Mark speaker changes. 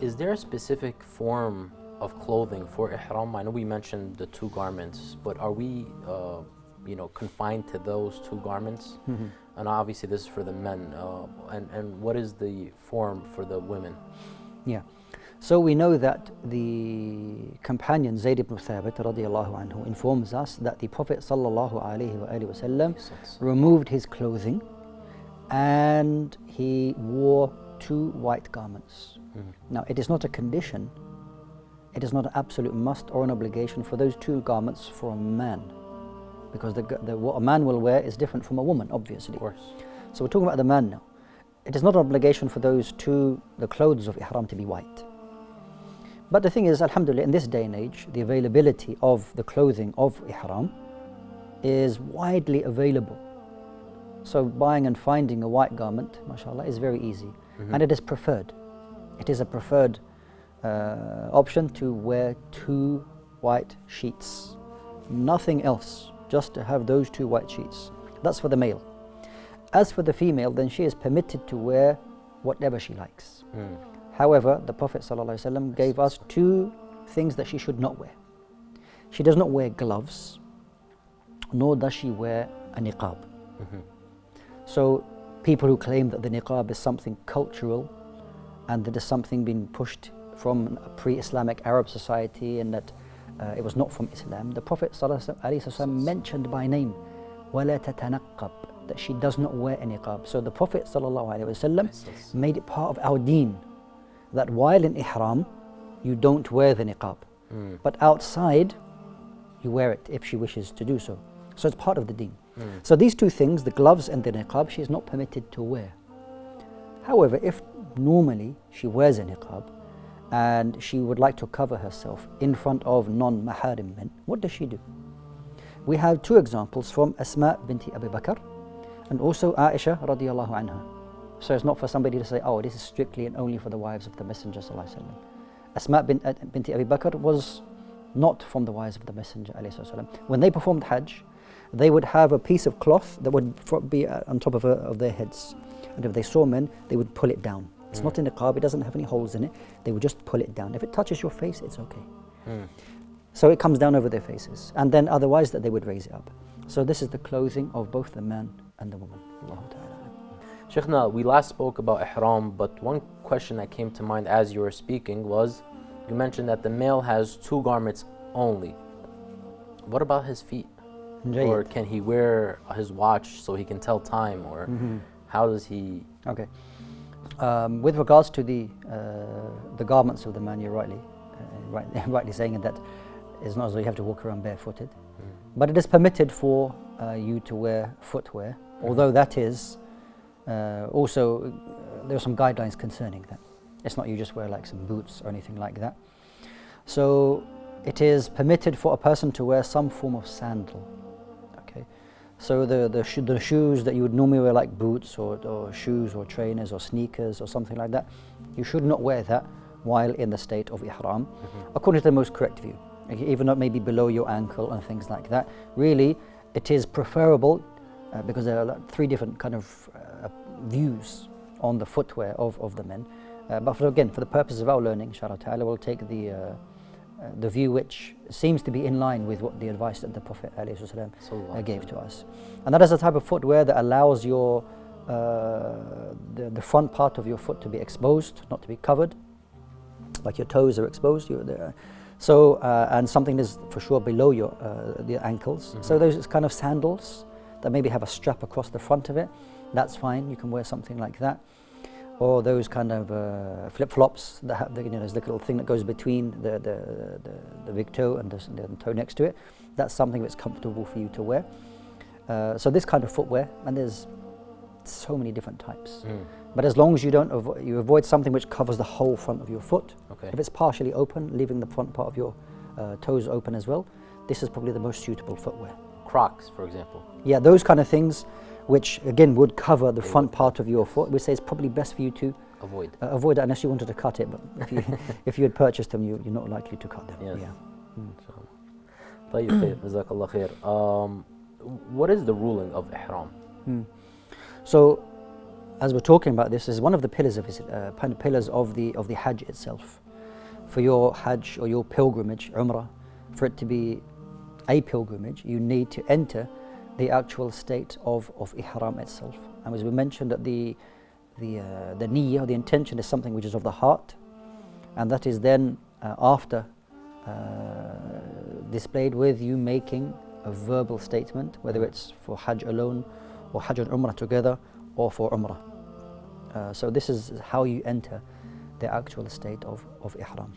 Speaker 1: Is there a specific form of clothing for Ihram? I know we mentioned the two garments, but are we confined to those two garments?
Speaker 2: Mm-hmm.
Speaker 1: And obviously this is for the men. And what is the form for the women?
Speaker 2: Yeah. So we know that the companion Zayd ibn Thabit radiallahu anhu informs us that the Prophet sallallahu alaihi wasallam removed his clothing and he wore two white garments.
Speaker 1: Mm-hmm.
Speaker 2: Now it is not a condition, it is not an absolute must or an obligation for those two garments for a man, because what a man will wear is different from a woman, obviously.
Speaker 1: Of course.
Speaker 2: So we're talking about the man now. It is not an obligation for those two, the clothes of Ihram, to be white. But the thing is, alhamdulillah, in this day and age, the availability of the clothing of Ihram is widely available. So buying and finding a white garment, mashallah, is very easy.
Speaker 1: Mm-hmm.
Speaker 2: And it is preferred. It is a preferred option to wear two white sheets. Nothing else, just to have those two white sheets. That's for the male. As for the female, then she is permitted to wear whatever she likes.
Speaker 1: Mm.
Speaker 2: However, the Prophet ﷺ gave us two things that she should not wear. She does not wear gloves, nor does she wear a niqab.
Speaker 1: Mm-hmm.
Speaker 2: So people who claim that the niqab is something cultural and that is something being pushed from a pre-Islamic Arab society and that it was not from Islam, the Prophet ﷺ mentioned by name, وَلَا تَتَنَقَّبْ, that she does not wear a niqab. So the Prophet ﷺ made it part of our deen, that while in Ihram, you don't wear the niqab.
Speaker 1: Mm.
Speaker 2: But outside, you wear it if she wishes to do so. So it's part of the deen.
Speaker 1: Mm.
Speaker 2: So these two things, the gloves and the niqab, she is not permitted to wear. However, if normally she wears a niqab and she would like to cover herself in front of non-maharim men, what does she do? We have two examples from Asma binti Abi Bakr and also Aisha radiallahu anha. So it's not for somebody to say, oh, this is strictly and only for the wives of the Messenger sallallahu alaihi wasallam. Asma binti Abi Bakr was not from the wives of the Messenger alayhi wasallam. When they performed Hajj, they would have a piece of cloth that would be on top of their heads. And if they saw men, they would pull it down. It's not in the niqab, it doesn't have any holes in it. They would just pull it down. If it touches your face, it's okay.
Speaker 1: Mm.
Speaker 2: So it comes down over their faces. And then otherwise that they would raise it up. So this is the clothing of both the man and the woman. Allahu ta'ala.
Speaker 1: Sheikhna, we last spoke about Ihram, but one question that came to mind as you were speaking was, you mentioned that the male has two garments only. What about his feet? Or can he wear his watch so he can tell time, or how does he?
Speaker 2: Okay. With regards to the garments of the man, you're rightly saying that it's not as though you have to walk around barefooted, but it is permitted for you to wear footwear, although that is also there are some guidelines concerning that. It's not you just wear like some boots or anything like that. So it is permitted for a person to wear some form of sandal. So the shoes that you would normally wear, like boots or shoes or trainers or sneakers or something like that, you should not wear that while in the state of Ihram, according to the most correct view. Even though it may be below your ankle and things like that. Really, it is preferable because there are three different kind of views on the footwear of the men. But again, for the purpose of our learning, inshallah ta'ala, we'll take the view which seems to be in line with what the advice that the Prophet ﷺ gave to us. And that is a type of footwear that allows your the front part of your foot to be exposed, not to be covered, like your toes are exposed. So and something is for sure below your the ankles. So those kind of sandals that maybe have a strap across the front of it, that's fine. You can wear something like that. Or those kind of flip-flops that have there's the little thing that goes between the big toe and the toe next to it. That's something that's comfortable for you to wear. So this kind of footwear, and there's so many different types. But as long as you don't you avoid something which covers the whole front of your foot.
Speaker 1: Okay.
Speaker 2: If it's partially open, leaving the front part of your toes open as well, this is probably the most suitable footwear.
Speaker 1: Crocs, for example.
Speaker 2: Yeah, those kind of things, which again would cover the front part of your foot. We say it's probably best for you to avoid it unless you wanted to cut it. But if you had purchased them, you're not likely to cut them.
Speaker 1: Yes.
Speaker 2: Yeah.
Speaker 1: طيب, Jazakallah khair. What is the ruling of Ihram?
Speaker 2: So as we're talking about this, is one of the pillars of pillars of the Hajj itself. For your Hajj or your pilgrimage, Umrah, for it to be a pilgrimage, you need to enter the actual state of Ihram itself. And as we mentioned, that the niyyah, the intention, is something which is of the heart, and that is then after displayed with you making a verbal statement, whether it's for Hajj alone or Hajj and Umrah together, or for Umrah. So this is how you enter the actual state of Ihram.